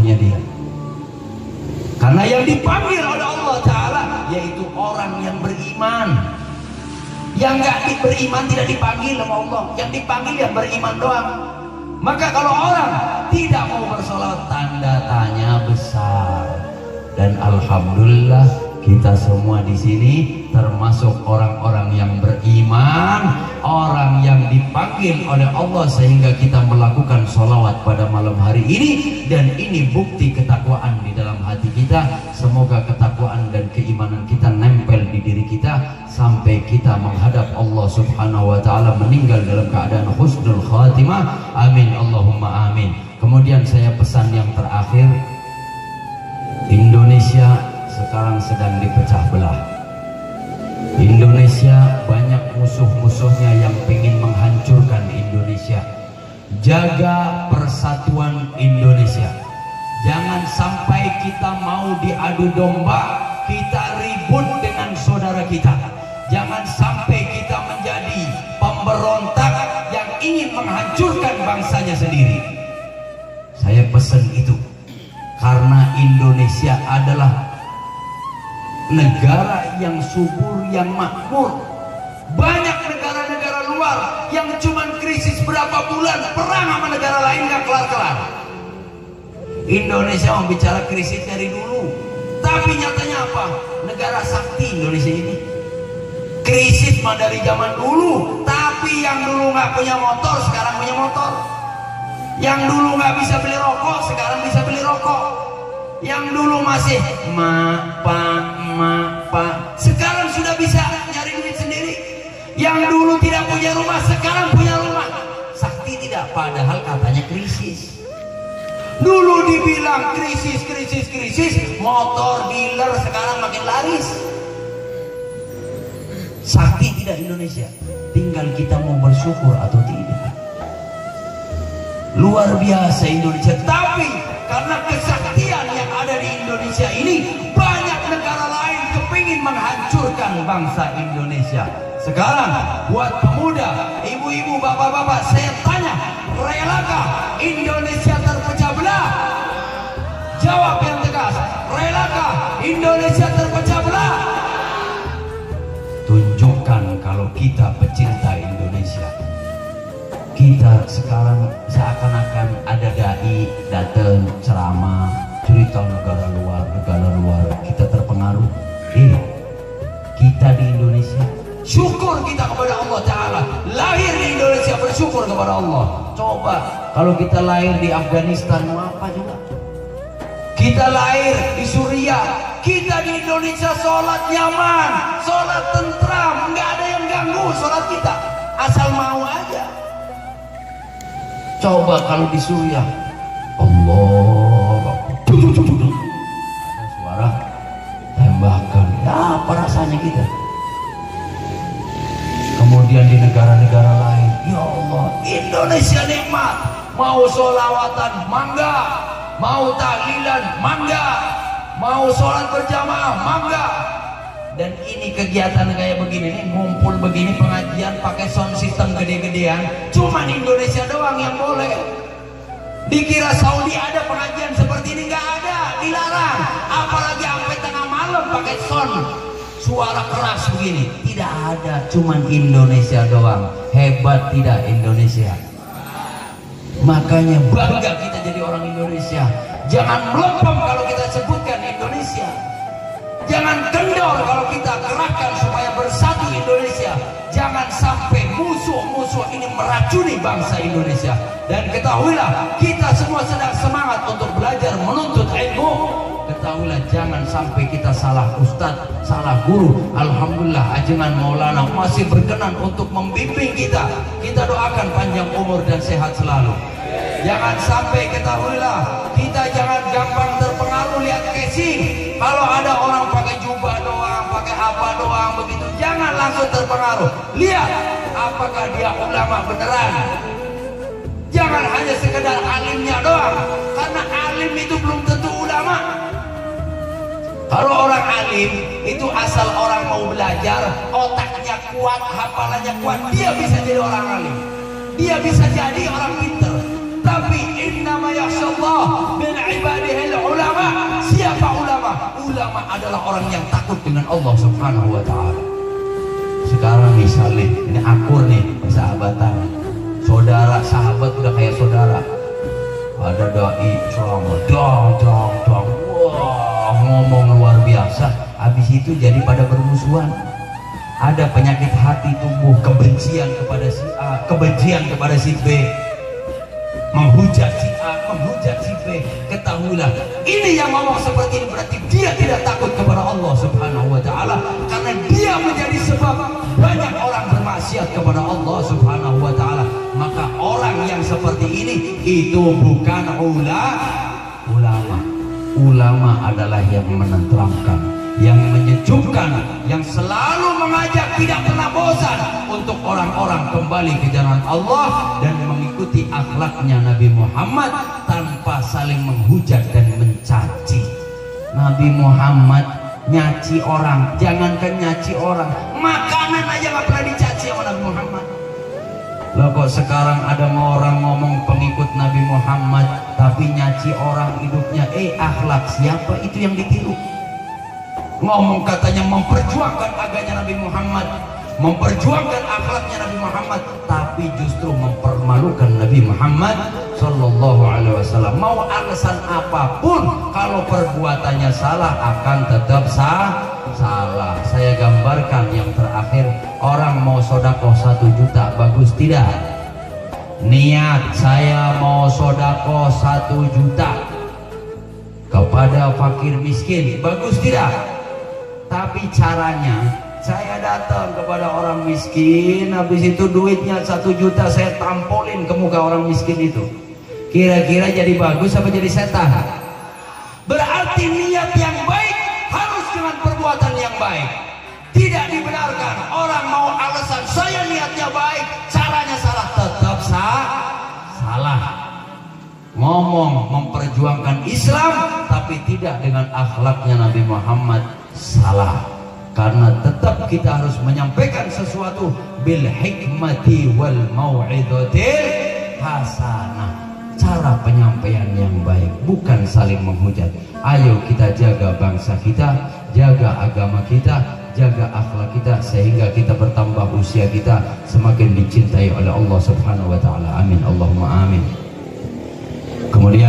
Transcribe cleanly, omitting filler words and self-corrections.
hatinya dia. Karena yang dipanggil oleh Allah Ta'ala yaitu orang yang beriman. Yang gak beriman tidak dipanggil sama Allah, yang dipanggil yang beriman doang. Maka kalau orang tidak mau bersolat, tanda tanya besar. Dan alhamdulillah kita semua di sini termasuk orang-orang yang beriman, orang yang dipanggil oleh Allah sehingga kita melakukan sholawat pada malam hari ini. Dan ini bukti ketakwaan di dalam hati kita. Semoga ketakwaan dan keimanan kita nempel di diri kita sampai kita menghadap Allah Subhanahu wa ta'ala, meninggal dalam keadaan husnul khatimah. Amin Allahumma amin. Kemudian saya pesan yang terakhir, Indonesia sekarang sedang dipecah belah. Indonesia banyak musuh-musuhnya yang ingin menghancurkan Indonesia. Jaga persatuan Indonesia. Jangan sampai kita mau diadu domba, kita ribut dengan saudara kita. Jangan sampai kita menjadi pemberontak yang ingin menghancurkan bangsanya sendiri. Saya pesan itu karena Indonesia adalah negara yang subur, yang makmur. Banyak negara-negara luar yang cuman krisis berapa bulan, perang sama negara lain gak kelar-kelar. Indonesia mau bicara krisis dari dulu, tapi nyatanya apa? Negara sakti Indonesia ini. Krisis mah dari zaman dulu, tapi yang dulu nggak punya motor sekarang punya motor. Yang dulu nggak bisa beli rokok sekarang bisa beli rokok. Yang dulu masih pak sekarang sudah bisa nyari duit sendiri. Yang dulu tidak punya rumah sekarang punya rumah. Sakti tidak, padahal katanya krisis. Dulu dibilang krisis, motor dealer sekarang makin laris. Sakti tidak Indonesia, tinggal kita mau bersyukur atau tidak. Luar biasa Indonesia, tapi karena kesaktian yang ada di Indonesia ini, banyak negara lain kepingin menghancurkan bangsa Indonesia. Sekarang buat pemuda, ibu-ibu, bapak-bapak, saya tanya, relakah Indonesia terpecah belah? Jawab yang tegas, relakah Indonesia terpecah belah? Tunjukkan kalau kita pecinta Indonesia. Kita sekarang seakan-akan ada dai datang ceramah cerita negara luar, kita terpengaruh. Kita di Indonesia, syukur kita kepada Allah Ta'ala. Lahir di Indonesia, bersyukur kepada Allah. Coba kalau kita lahir di Afghanistan, mau apa juga? Kita lahir di Suriah, kita di Indonesia sholat nyaman, sholat tentram, nggak ada yang ganggu sholat kita, asal mau aja. Coba kalau di Suriah, Allah, ada suara tembakan, ya apa rasanya kita? Kemudian di negara-negara lain, ya Allah, Indonesia nikmat, mau sholawatan mangga, mau tahlilan mangga, mau sholat berjamaah mangga. Dan ini kegiatan kayak begini nih, ngumpul begini pengajian pakai sound system gede-gedean, cuman Indonesia doang yang boleh. Dikira Saudi ada pengajian seperti ini, nggak ada, dilarang. Apalagi sampai tengah malam pakai sound suara keras begini, tidak ada, cuman Indonesia doang. Hebat tidak Indonesia? Makanya bangga kita jadi orang Indonesia. Jangan melempem kalau kita sebutkan Indonesia. Jangan kendor kalau kita gerakan supaya bersatu Indonesia. Jangan sampai musuh-musuh ini meracuni bangsa Indonesia. Dan ketahuilah, kita semua sedang semangat untuk belajar menuntut ilmu. Ketahuilah, jangan sampai kita salah ustadz, salah guru. Alhamdulillah ajengan Maulana masih berkenan untuk membimbing kita. Kita doakan panjang umur dan sehat selalu. Jangan sampai, ketahuilah, kita jangan gampang terpengaruh lihat casing. Kalau ada orang pakai jubah doang, pakai apa doang begitu, jangan langsung terpengaruh. Lihat apakah dia ulama beneran. Jangan hanya sekedar alimnya doang, karena alim itu belum tentu ulama. Kalau orang alim itu asal orang mau belajar, otaknya kuat, hafalannya kuat, dia bisa jadi orang alim, dia bisa jadi orang pinter. Tapi innama yakhshallah min ibadihi ulama adalah orang yang takut dengan Allah Subhanahu wa Ta'ala. Sekarang misalnya ini akur nih persahabatan, saudara sahabat udah kayak saudara, ada dai ceramah dong, wah ngomong luar biasa, habis itu jadi pada bermusuhan. Ada penyakit hati tumbuh, kebencian kepada si A, kebencian kepada si B, menghujat si A, menghujat si B. Ketahuilah, ini yang ngomong seperti ini berarti dia tidak takut kepada Allah Subhanahu wa Ta'ala, karena dia menjadi sebab banyak orang bermaksiat kepada Allah Subhanahu wa Ta'ala. Maka orang yang seperti ini itu bukan ulama. Ulama adalah yang menenteramkan, yang menyejukkan, yang selalu mengajak, tidak pernah bosan untuk orang-orang kembali ke jalan Allah dan mengikuti akhlaknya Nabi Muhammad tanpa saling menghujat dan mencaci. Nabi Muhammad nyaci orang, jangankan nyaci orang, makanan aja gak pernah dicaci sama Nabi Muhammad. Loh kok sekarang ada orang ngomong pengikut Nabi Muhammad tapi nyaci orang hidupnya, akhlak siapa itu yang ditiru? Ngomong katanya memperjuangkan agamanya Nabi Muhammad, memperjuangkan akhlaknya Nabi Muhammad, tapi justru mempermalukan Nabi Muhammad Sallallahu Alaihi Wasallam. Mau alasan apapun, kalau perbuatannya salah akan tetap salah. Saya gambarkan yang terakhir, orang mau sodakoh 1 juta, bagus tidak? Niat saya mau sodakoh 1 juta kepada fakir miskin, bagus tidak? Tapi caranya, saya datang kepada orang miskin, habis itu duitnya 1 juta saya tampolin ke muka orang miskin itu. Kira-kira jadi bagus apa jadi setan? Berarti niat yang baik harus dengan perbuatan yang baik. Tidak dibenarkan orang mau alasan saya niatnya baik, caranya salah, tetap salah. Ngomong memperjuangkan Islam tapi tidak dengan akhlaknya Nabi Muhammad, salah. Karena tetap kita harus menyampaikan sesuatu bil hikmati wal mau'izatil hasanah. Cara penyampaian yang baik, bukan saling menghujat. Ayo kita jaga bangsa kita, jaga agama kita, jaga akhlak kita, sehingga kita bertambah usia kita semakin dicintai oleh Allah Subhanahu wa Ta'ala. Amin, Allahumma amin. Kemudian